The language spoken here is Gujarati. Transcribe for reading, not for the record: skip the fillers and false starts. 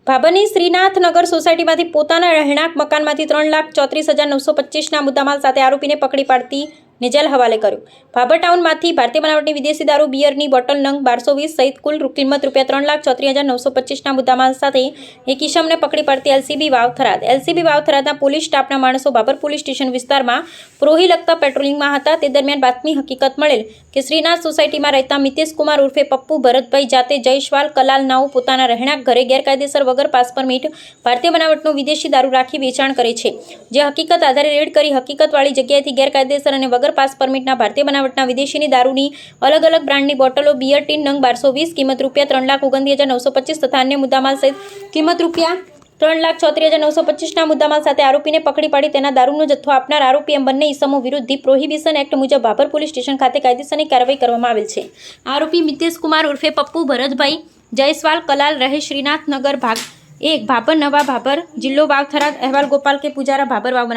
ભાભરની શ્રીનાથનગર સોસાયટીમાંથી પોતાના રહેણાંક મકાનમાંથી 3,34,925ના મુદ્દામાલ સાથે આરોપીને પકડી પાડતી જેલ હવાલે કર્યો। ભાભર ટાઉનમાંથી ભારતીય બનાવટની વિદેશી દારૂ બિયરની બોટલ નંગ 1220 સહિત કુલ કિંમત ₹3,34,925ના મુદ્દામાલ સાથે એક ઇસમને પકડી પાડતી એલસીબી વાવ થરાદ। એલસીબી વાવ થરાદના પોલીસ સ્ટાફના માણસો ભાભર પોલીસ સ્ટેશન વિસ્તારમાં પ્રોહી લગતા પેટ્રોલિંગમાં હતા। તે દરમિયાન બાતમી હકીકત મળેલ કે શ્રીનાથ સોસાયટીમાં રહેતા મિતેશ કુમાર ઉર્ફે પપ્પુ ભરતભાઈ જાતે જયસ્વાલ કલાલ નાઓ પોતાના રહેણાંક ઘરે ગેરકાયદેસર વગર પાસ પરમિટ ભારતીય બનાવટનો વિદેશી દારૂ રાખી વેચાણ કરે છે। જે હકીકત આધારે રેડ કરી હકીકતવાળી જગ્યાએથી ગેરકાયદેસર અને વગર પાસ પરમિટના ભારતીય બનાવટના વિદેશીની દારૂની અલગ અલગ બ્રાન્ડની બોટલો બિયર ટીન નંગ 1220 કિંમત ₹3,29,925 તથા અન્ય મુદ્દામાલ સહિત કિંમત ₹3,34,925ના મુદ્દામાલ સાથે આરોપીને પકડી પાડી તેના દારૂનો જથ્થો આપનાર આરોપી એમ બંને ઇસમો વિરુદ્ધ ધી પ્રોહિબિશન એક્ટ મુજબ ભાભર પોલીસ સ્ટેશન ખાતે કાયદેસરની કાર્યવાહી કરવામાં આવેલ છે। આરોપી મિતેશ કુમાર ઉર્ફે પપ્પુ ભરતભાઈ જયસ્વાલ કલાલ રહે શ્રીનાથનગર ભાગ 1 ભાભર નવા ભાભર જિલ્લો વાવ થરાદ। અહેવાલ ગોપાલ કે પુજારા ભાભર વાવ।